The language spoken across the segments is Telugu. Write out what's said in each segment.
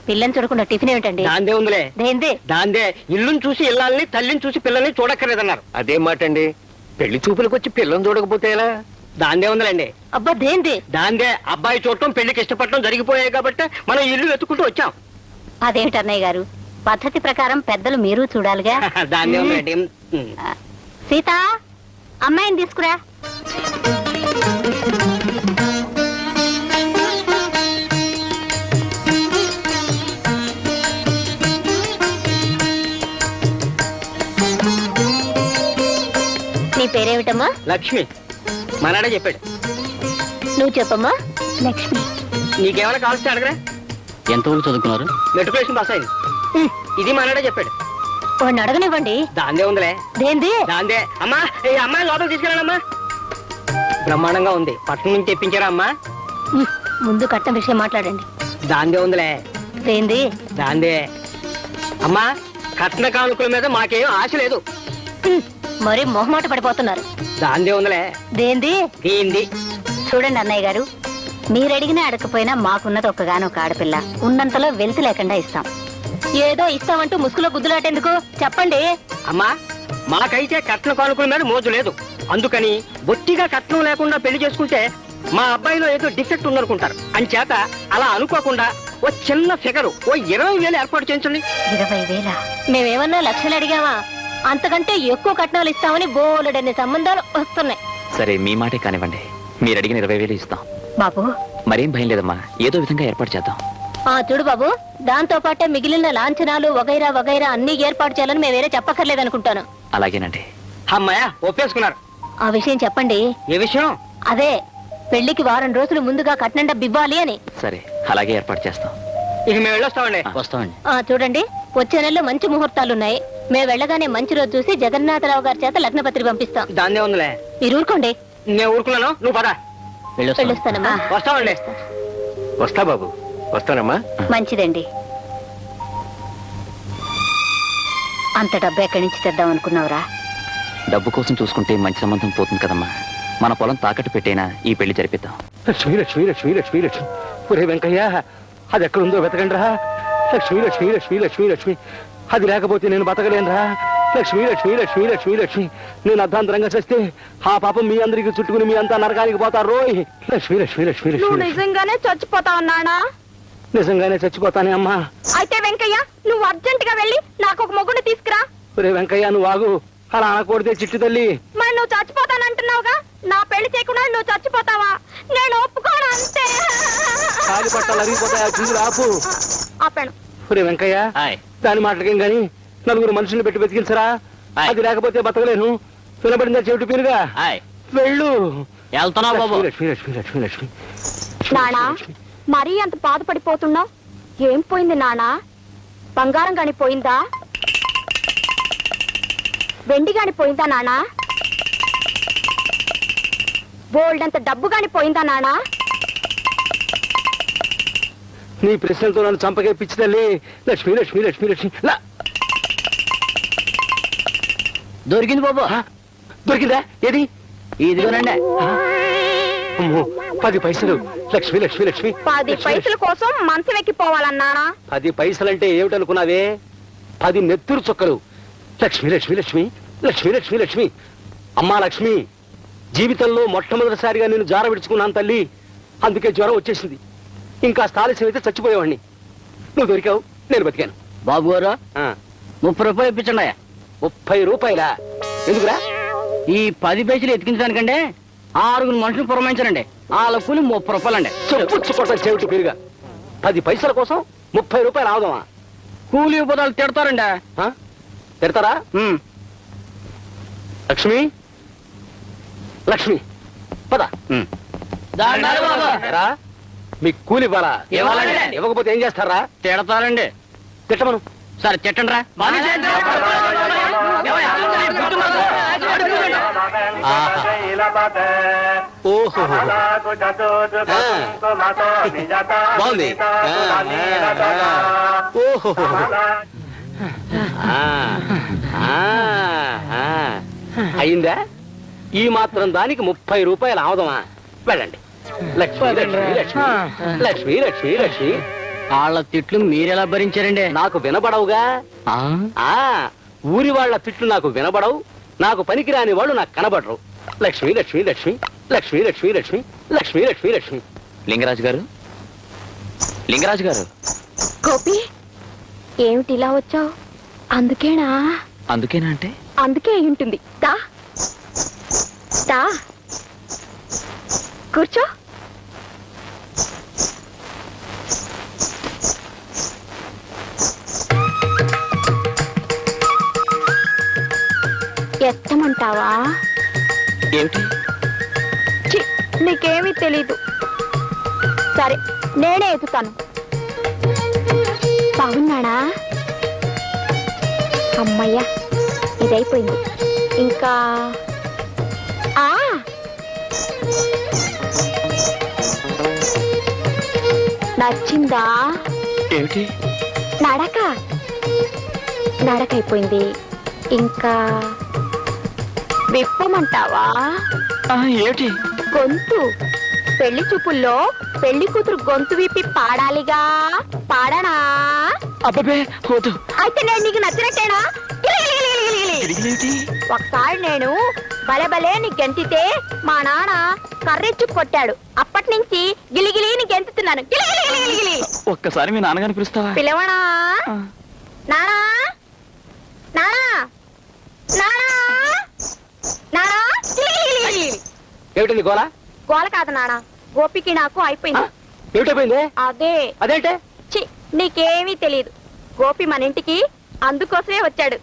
పిల్లని చూడకుండా టిఫిన్ ఏమిటండి? దాందే ఉందిలే. దేంది? దాందే ఇల్లుని చూసి ఇల్లాలని, తల్లిని చూసి పిల్లల్ని చూడక్కర్లేదన్నారు. అదేం మాట అండి? పెళ్లి చూపులకు వచ్చి పిల్లని చూడకపోతే ఎలా? దాందే ఉందిలేండి. అబ్బా దేంది? దాందే అబ్బాయి చూడటం, పెళ్లికి ఇష్టపడటం జరిగిపోయాయి కాబట్టి మనం ఇల్లు వెతుకుంటూ వచ్చాం. అదేమిటి అన్నయ్య గారు, పద్ధతి ప్రకారం పెద్దలు మీరు చూడాలిగా. దాందే ఉందండి. సీత, అమ్మాయిని తీసుకురా. నీ పేరేమిటమ్మా? లక్ష్మి. మనాడే చెప్పాడు. నువ్వు చెప్పమ్మా. లక్ష్మి. నీకేమైనా కావాల్సి అడగరా? ఎంతవరకు చదువుకున్నారు? మెట్రికులేషన్ పాస్ అయింది. ఇది మనాడే చెప్పాడు. వాడిని అడగనివ్వండి. దాందే ఉందిలే. దేంది? దాందే. అమ్మా, ఈ అమ్మాయి లోపలికి తీసుకెళ్ళానమ్మా. బ్రహ్మాండంగా ఉంది. పట్టణం నుంచి తెప్పించారా అమ్మా? ముందు కట్నం విషయం మాట్లాడండి. దాందే ఉందిలే. దేంది? దాందే. అమ్మా, కట్న కానుకల మీద మాకేం ఆశ లేదు. మరి మొహమాట పడిపోతున్నారు. దాందే ఉందిలే. దేంది? ఏంది? చూడండి అన్నయ్య గారు, మీరు అడిగినా అడగకపోయినా మాకున్నది ఒక్కగానొక్క ఆడపిల్ల. ఉన్నంతలో వెలితి లేకుండా ఇస్తాం. ఏదో ఇస్తామంటూ ముసుగులో గుద్దులాటేందుకు చెప్పండి. అమ్మా, మాకైతే కట్న కానుకల మీద మోజు లేదు. అందుకని బొత్తిగా కట్నం లేకుండా పెళ్లి చేసుకుంటే మా అబ్బాయిలో ఏదో డిఫెక్ట్ ఉందనుకుంటారు. అంచేత అలా అనుకోకుండా ఓ చిన్న ఫిగరు ఓ 20,000 ఏర్పాటు చేయించండి. 20,000? మేమేమన్నా లక్షలు అడిగామా? అంతకంటే ఎక్కువ కట్నాలు ఇస్తామని బోలెడన్ని సంబంధాలు వస్తున్నాయి. సరే, మీ మాటే కానివ్వండి. మీరు అడిగిన 20,000 ఇస్తాం. బాబు, మరేం భయం లేదమ్మా. ఏదో విధంగా ఏర్పాటు చేద్దాం. చూడు బాబు, దాంతో పాటే మిగిలిన లాంఛనాలు వగైరా వగైరా అన్ని ఏర్పాటు చేయాలని మేము వేరే చెప్పక్కర్లేదనుకుంటాను. అలాగేనండి. అమ్మాయ ఒప్పేసుకున్నారు. ఆ విషయం చెప్పండి. ఏ విషయం? అదే, పెళ్లికి వారం రోజులు ముందుగా కట్నం డబ్బు ఇవ్వాలి అని. సరే, అలాగే ఏర్పాటు చేస్తాం. ఇక మేము వెళ్ళొస్తామండి. వస్తామండి. చూడండి, వచ్చే నెలలో మంచి ముహూర్తాలున్నాయి. మేము వెళ్ళగానే మంచి రోజు చూసి జగన్నాథరావు గారి చేత లగ్న పత్రిక పంపిస్తాం. దాన్నే ఉందిలే. మీరు ఊరుకోండి. నేను ఊరుకున్నాను, నువ్వు పద. వెళ్ళొస్తానమ్మా. వస్తామండి. వస్తా బాబు. వస్తానమ్మా. మంచిదండి. అంత డబ్బు ఎక్కడి నుంచి తెద్దాం అనుకున్నావురా? డబ్బు కోసం చూసుకుంటే మంచి సంబంధం పోతుంది కదమ్మా. మన పొలం తాకట్టు పెట్టైనా ఈ పెళ్లి జరిపిద్దాం. లక్ష్మీ లక్ష్మీ లక్ష్మీ లక్ష్మీ లక్ష్మి. ఒరే వెంకయ్య, అది ఎక్కడుందో వెతకండి రా. లక్ష్మీ లక్ష్మీ లక్ష్మీ లక్ష్మీ లక్ష్మి. అది లేకపోతే నేను బతకలేనురా. లక్ష్మీ లక్ష్మీ లక్ష్మీ లక్ష్మీ లక్ష్మి. నేను అర్ధాంతరంగా చేస్తే ఆ పాపం మీ అందరికి చుట్టుకుని మీ అంతా నరకానికి పోతారు రోయ్. లక్ష్మీ లక్ష్మీ లక్ష్మీ లక్ష్మి. నిజంగానే చచ్చిపోతావు నానా? నిజంగానే చచ్చిపోతానే అమ్మా. అయితే వెంకయ్య, నువ్వు అర్జెంట్ గా వెళ్ళి నాకు ఒక మొగుడు తీసుకురా. ఒరే వెంకయ్య, నువ్వు ఆగు. అలా అనకూడదే చిట్టి తల్లి. మరి నువ్వు చచ్చిపోతానంటున్నావుగా, నా పెళ్లి చేయకుండా నువ్వు చచ్చిపోతావా? నేను ఒప్పుకోను అంతే. కాలి పట్టాలు అరిగిపోతాయా? చూడు ఆపు. ఆపాను. ఒరే వెంకయ్య, దాని మాటలకేం గాని నలుగురు మనుషుల్ని పెట్టి వెతికించరా. అది లేకపోతే బతకలేను. వినబడిందా చెవిటి పీరుగా? వెళ్ళు. లక్ష్మీ లక్ష్మీ లక్ష్మీ లక్ష్మి. నానా, మరీ అంత బాధపడిపోతున్నావు? ఏం పోయింది నానా? బంగారం గాని పోయిందా? వెండి గాని పోయిందా నానా? బోల్డ్ అంత డబ్బు గాని పోయిందా నానా? నీ ప్రశ్నలతో నన్ను చంపకే పిచ్చి తల్లి. లక్ష్మీ లక్ష్మీ లక్ష్మీ లక్ష్మి. దొరికింది బాబు. దొరికిందా? ఏది? ఇదిగోనండి. 10 పైసలు. లక్ష్మీ లక్ష్మీ లక్ష్మి. 10 పైసల కోసం మనసు వెక్కిపోవాలన్నానా? 10 పైసలంటే ఏమిటనుకున్నావే? 10 నెత్తురు చుక్కలు. లక్ష్మీ లక్ష్మీ లక్ష్మి. లక్ష్మీ లక్ష్మీ లక్ష్మి. అమ్మా లక్ష్మి, జీవితంలో మొట్టమొదటిసారిగా నేను జార విడుచుకున్నాను తల్లి. అందుకే జ్వరం వచ్చేసింది. ఇంకా స్థాలిసం అయితే చచ్చిపోయేవాడిని. నువ్వు దొరికావు, నేను బతికాను. బాబు గారు, 30 రూపాయలు ఇప్పించండి. 30 రూపాయలా? ఎందుకురా? ఈ 10 పైసలు ఎత్తికించడానికండి 6 మనుషులు పురమాయించారండి. వాళ్ళ కూలి 30 రూపాయలండి. చెప్పుచ్చుకోవడం చెవిటి పేరుగా. 10 పైసల కోసం 30 రూపాయలు ఆగమా? కూలి పదాలు తిడతారండి. తిడతారా? లక్ష్మి లక్ష్మి, పద. మీకు కూలి ఇవ్వాలా? ఇవ్వకపోతే ఏం చేస్తారా? తిడతారండి. తిట్టమను. సరే తిట్టండి రా. ఓహో, బాగుంది. ఓహో, అయిందా? ఈ మాత్రం దానికి 30 రూపాయలు ఆవదమా? వెళ్ళండి. లక్ష్మీ లక్ష్మీ లక్ష్మి. లక్ష్మీ లక్ష్మీ లక్ష్మి. వాళ్ళ తిట్లు మీరెలా భరించారండి? నాకు వినబడవుగా. ఆ? ఆ ఊరి వాళ్ళ తిట్లు నాకు వినబడవు, నాకు పనికిరాని వాళ్ళు నాకు కనబడరు. లక్ష్మి లక్ష్మి లక్ష్మి లక్ష్మి లక్ష్మి లక్ష్మి లక్ష్మి లక్ష్మి లక్ష్మి. లింగరాజు గారు, లింగరాజు గారు. గోపి ఏమిటి ఇలా వచ్చావు? అందుకేనా? అందుకేనా అంటే? అందుకే అయి ఉంటుంది. దా దా కూర్చో. ఎత్తమంటావా? ఏమిటి? ఛీ, నీకేమీ తెలీదు. సరే నేనే ఎత్తుతాను. బాగున్నాడా? అమ్మయ్యా ఇదైపోయింది. ఇంకా ఆ నచ్చిందా? ఏమిటి? నడక నడకైపోయింది. ఇంకా విప్పమంటావా? ఏమిటి? గొంతు. పెళ్లి చూపుల్లో పెళ్లి కూతురు గొంతు విప్పి పాడాలిగా. పాడనా? అబ్బే వద్దు. అయితే నేను నీకు నచ్చినట్టేనా? గిలిగిలేమిటి? ఒకసారి నేను బలే నీ గెంతితే మా నాన్న కర్రెచ్చు కొట్టాడు. అప్పటి నుంచి గిలిగిలి నీ గెంతుతున్నాను. గిలిగిలి. ఒక్కసారి మీ నాన్నగారిని పిలుస్తావా? పిలవనా? ఆ. నానా నానా నానా నానా. ఏమిటండి గోల? గోల కాదు నాన్న, గోపికి నాకు అయిపోయింది. ఏమిటైపోయింది? అదే అదేంటే? చి నీకేమీ తెలియదు. గోపి మన ఇంటికి అందుకోసమే వచ్చాడు.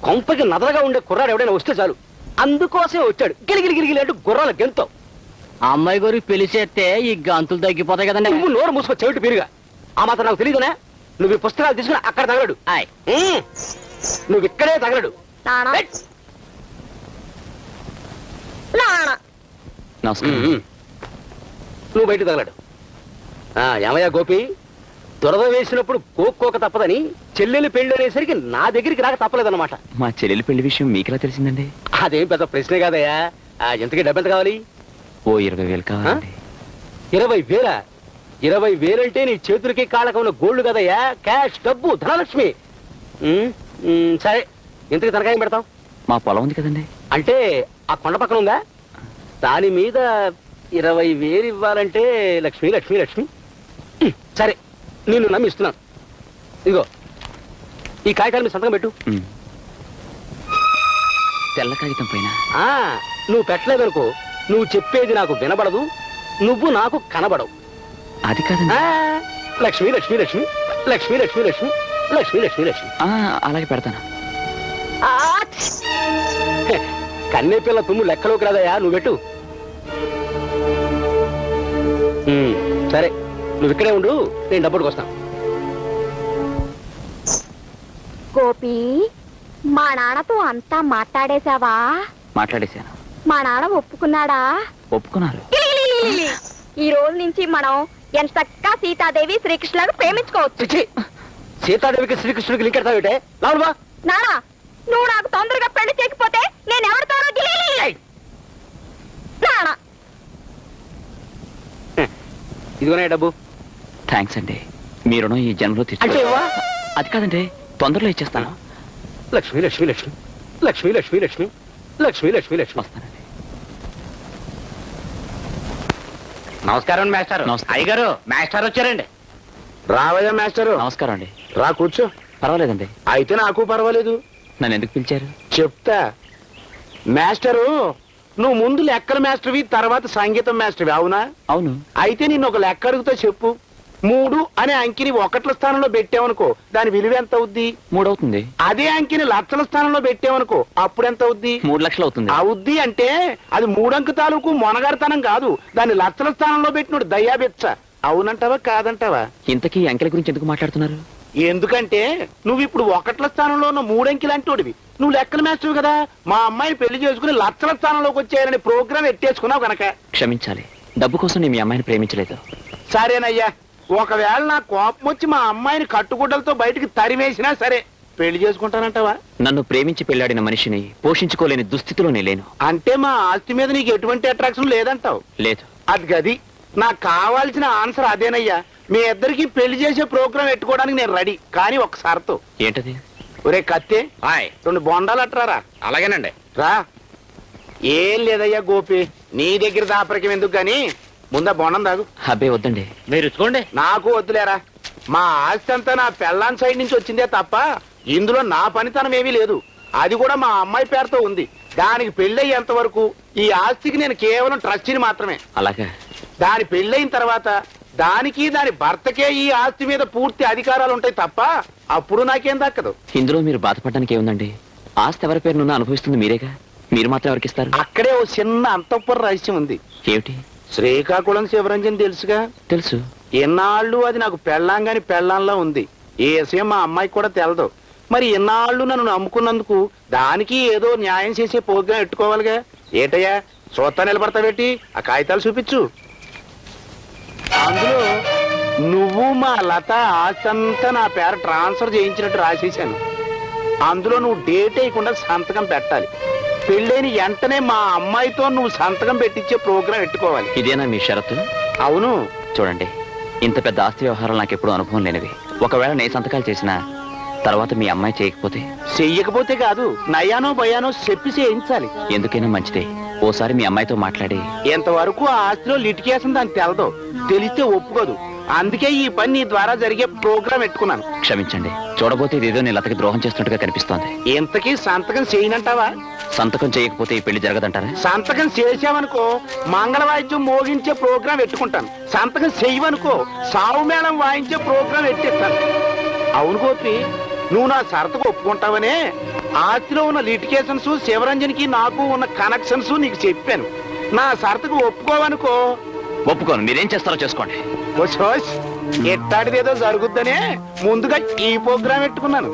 కొంపకి నదరగా ఉండే కుర్రాడు ఎవడైనా వస్తే చాలు అందుకోసమే వచ్చాడు. గిలిగిలి గిలిగిలి అంటూ గుర్రాల గెంతో. ఆ అమ్మాయి గారు పెళ్లి చేస్తే ఈ గంతులు తగ్గిపోతాయి కదండి. నువ్వు నోరు మూసుకో, చెవిటి పీరుగా. ఆ మాత్రం నాకు తెలియదునే. నువ్వు ఈ పుస్తకాలు తీసుకుని అక్కడ తగలడు. ఆయ్. నువ్వు ఇక్కడే తగలడు. నానా ఏయ్! నానా నమస్కారం. నువ్వు బయట తగలడు. ఏమయ్యా గోపి, దురద వేసినప్పుడు కోక్కోక తప్పదని చెల్లెలు పెళ్లి అనేసరికి నా దగ్గరికి రాక తప్పలేదన్నమాట. మా చెల్లెలి పెళ్లి విషయం మీకెలా తెలిసిందండి? అదేం పెద్ద ప్రశ్నే కాదయ్యా. ఎంతకీ డబ్బు ఎంత కావాలి? ఓ 20,000 కావాలండి. 20,000? 20,000 అంటే నీ చేతులకి కాళ్ళకు ఉన్న గోల్డ్ కదయ్యా, క్యాష్, డబ్బు, ధనలక్ష్మి. సరే, ఎంతకి తనకాయం పెడతాం? మా పొలం ఉంది కదండి. అంటే ఆ కొండ పక్కన ఉందా? దాని మీద 20,000 ఇవ్వాలంటే లక్ష్మి లక్ష్మి లక్ష్మి. సరే, నేను నమ్మి ఇస్తున్నాను. ఇదిగో ఈ కాగితాలు మీ సంతకం పెట్టు. తెల్ల కాగితం పైన. నువ్వు పెట్టలేదనుకో, నువ్వు చెప్పేది నాకు వినబడదు, నువ్వు నాకు కనబడవు. అది కాదండి. లక్ష్మి లక్ష్మి లక్ష్మి లక్ష్మి లక్ష్మి లక్ష్మి లక్ష్మి లక్ష్మి లక్ష్మి. అలాగే పెడతాను. కన్నే పిల్ల తుమ్ము లెక్కలోకి రాదయా, నువ్వు పెట్టు. సరే, నువ్వు ఇక్కడే ఉండు, నేను డబ్బుడికి వస్తాను. గోపి, మా నాన్నతో అంతా మాట్లాడేశావా? మాట్లాడేశాను. మా నాన్న ఒప్పుకున్నాడా? ఒప్పుకున్నారు. ఈ రోజు నుంచి మనం ఎంతగా సీతాదేవి శ్రీకృష్ణులను ప్రేమించుకోవచ్చు. చిచ్చి, సీతాదేవికి శ్రీకృష్ణుడికి లింకెడతావిటే? లావుడువా. నానా, నువ్వు నాకు తొందరగా పెళ్లి చేయకపోతే నేను ఎవరితోనో నానా. ఇదిగోనే డబ్బు. థ్యాంక్స్ అండి, మీ రుణం ఈ జన్మలో అంటే తీర్చు. ఇవ్వా? అది కాదండి, తొందరలో ఇచ్చేస్తాను. లక్ష్మి లక్ష్మి లక్ష్మి లక్ష్మి లక్ష్మి లక్ష్మి లక్ష్మి లక్ష్మి లక్ష్మి. వస్తానండి. నమస్కారం మాస్టర్. నమస్కారం. అయ్యగారు, మాస్టర్ వచ్చారండి. రావయ్యా మాస్టరు. నమస్కారం అండి. రా కూర్చో. పర్వాలేదండి. అయితే నాకు పర్వాలేదు. నన్ను ఎందుకు పిలిచారు? చెప్తా. మాస్టరు, నువ్వు ముందు లెక్కల మాస్టర్వి, తర్వాత సంగీతం మాస్టర్వి, అవునా? అవును. అయితే నేను ఒక లెక్క అడుగుతా, చెప్పు. 3 అనే అంకిని 1ల స్థానంలో పెట్టావనుకో, దాని విలువ ఎంత అవుద్ది? 3 అవుతుంది. అదే అంకిని లక్షల స్థానంలో పెట్టావనుకో, అప్పుడు ఎంత అవుద్ది? 3 లక్షలు అవుతుంది. అవుద్ది అంటే అది 3 అంక తాలూకు మొనగారితనం కాదు, దాన్ని లక్షల స్థానంలో పెట్టినోడు దయ్యాబెచ్చ. అవునంటావా కాదంటావా? ఇంతకీ ఈ అంకెల గురించి ఎందుకు మాట్లాడుతున్నారు? ఎందుకంటే నువ్వు ఇప్పుడు 1ల స్థానంలో ఉన్న 3 అంకెలు అంటోడివి. నువ్వు లెక్కల మాస్టర్ కదా, మా అమ్మాయిని పెళ్లి చేసుకుని లక్షల స్థానంలోకి వచ్చాయని ప్రోగ్రామ్ ఎట్టేసుకున్నావు కనుక. క్షమించాలి, డబ్బు కోసం నేను మీ అమ్మాయిని ప్రేమించలేదు. సరేనయ్యా, ఒకవేళ నా కోపం వచ్చి మా అమ్మాయిని కట్టుగుడ్డలతో బయటికి తరివేసినా సరే పెళ్లి చేసుకుంటానంటావా? నన్ను ప్రేమించి పెళ్లాడిన మనిషిని పోషించుకోలేని దుస్థితిలోనే లేను. అంటే మా ఆస్తి మీద నీకు ఎటువంటి అట్రాక్షన్ లేదంటావు? లేదు. అది గది నాకు కావాల్సిన ఆన్సర్ అదేనయ్యా. మీ ఇద్దరికి పెళ్లి చేసే ప్రోగ్రాం పెట్టుకోవడానికి నేను రెడీ, కానీ ఒకసారితో. ఏంటది? ఒరే కత్తే, హాయ్ 2 బొండాలు అట్రారా. అలాగేనండి. రా. ఏం లేదయ్యా గోపి, నీ దగ్గర దాపరికం ఎందుకు గాని ముందా బొండం తాగు. అబ్బే వద్దండి. మీరు ఇచ్చుకోండి. నాకు వద్దులేరా. మా ఆస్తి అంతా నా పెళ్ళాన్ సైడ్ నుంచి వచ్చిందే తప్ప ఇందులో నా పనితనం ఏమీ లేదు. అది కూడా మా అమ్మాయి పేరుతో ఉంది. దానికి పెళ్ళయ్యేంత వరకు ఈ ఆస్తికి నేను కేవలం ట్రస్టీని మాత్రమే. అలాగా? దాని పెళ్ళయిన తర్వాత దానికి దాని భర్తకే ఈ ఆస్తి మీద పూర్తి అధికారాలు ఉంటాయి తప్ప అప్పుడు నాకేం దక్కదు. ఇందులో మీరు బాధపడడానికి ఏముందండి? ఆస్తి ఎవరి పేరునున్నా అనుభవిస్తుంది మీరేగా. మీరు మాత్రం ఎవరికి ఇస్తారు? అక్కడే ఓ చిన్న అంతఃపుర రహస్యం ఉంది. ఏమిటి? శ్రీకాకుళం శివరంజన్ తెలుసుగా? తెలుసు. ఎన్నాళ్ళు అది నాకు పెళ్ళాంగాని పెళ్ళాంలా ఉంది. ఏ విషయం మా అమ్మాయికి కూడా తెలదు. మరి ఎన్నాళ్ళు నన్ను నమ్ముకున్నందుకు దానికి ఏదో న్యాయం చేసే ప్రోగ్రాం పెట్టుకోవాలిగా. ఏటయ్యా చూస్తా నిలబడతావేటి? ఆ కాగితాలు చూపించు. అందులో నువ్వు మా లత ఆస్తంతా నా పేరు ట్రాన్స్ఫర్ చేయించినట్టు రాసేసాను. అందులో నువ్వు డేట్ వేయకుండా సంతకం పెట్టాలి. పెళ్ళైన వెంటనే మా అమ్మాయితో నువ్వు సంతకం పెట్టించే ప్రోగ్రాం పెట్టుకోవాలి. ఇదేనా మీ షరతు? అవును. చూడండి, ఇంత పెద్ద ఆస్తి వ్యవహారాలు నాకు ఎప్పుడూ అనుభవం లేనివి. ఒకవేళ నేను సంతకాలు చేసినా తర్వాత మీ అమ్మాయి చేయకపోతే? చెయ్యకపోతే కాదు, నయానో భయానో చెప్పి చేయించాలి. ఎందుకైనా మంచిదే. ఓసారి మీ అమ్మాయితో మాట్లాడి. ఎంతవరకు ఆ ఆస్తిలో లిటికేషన్ దానికి తెలదు, తెలిస్తే ఒప్పుకోదు. అందుకే ఈ పని నీ ద్వారా జరిగే ప్రోగ్రాం పెట్టుకున్నాను. క్షమించండి, చూడబోతే ఇదేదో నేను లతకి ద్రోహం చేస్తున్నట్టుగా కనిపిస్తోంది. ఇంతకీ సంతకం చేయనంటావా? సంతకం చేయకపోతే ఈ పెళ్లి జరగదంటారా? సంతకం చేసావనుకో మంగళవాద్యం మోగించే ప్రోగ్రాం పెట్టుకుంటాను. సంతకం చెయ్యవనుకో సావు మేళం వాయించే ప్రోగ్రాం పెట్టిస్తాను. అవును గోపి, నువ్వు నా షరతుకు ఒప్పుకుంటావనే ఆస్తిలో ఉన్న లిటికేషన్స్ శివరంజన్కి నాకు ఉన్న కనెక్షన్స్ నీకు చెప్పాను. నా షరతుకు ఒప్పుకోవనుకో. ఒప్పుకోను. మీరేం చేస్తారో చేసుకోండి. ఎట్టాడిదేదో జరుగుద్దనే ముందుగా ఈ ప్రోగ్రాం పెట్టుకున్నాను.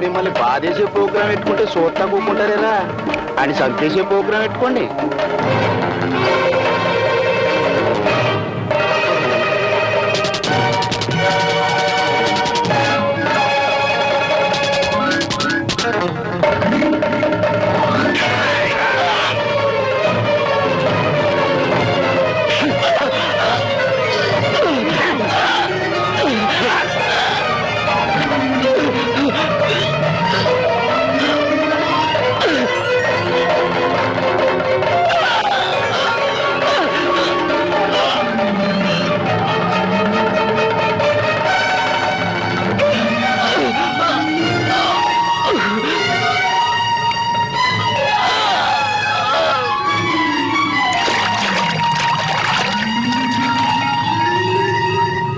మిమ్మల్ని బాధేసే ప్రోగ్రాం పెట్టుకుంటే చూస్తా కూకుంటారేరా అని చంపేసే ప్రోగ్రాం పెట్టుకోండి.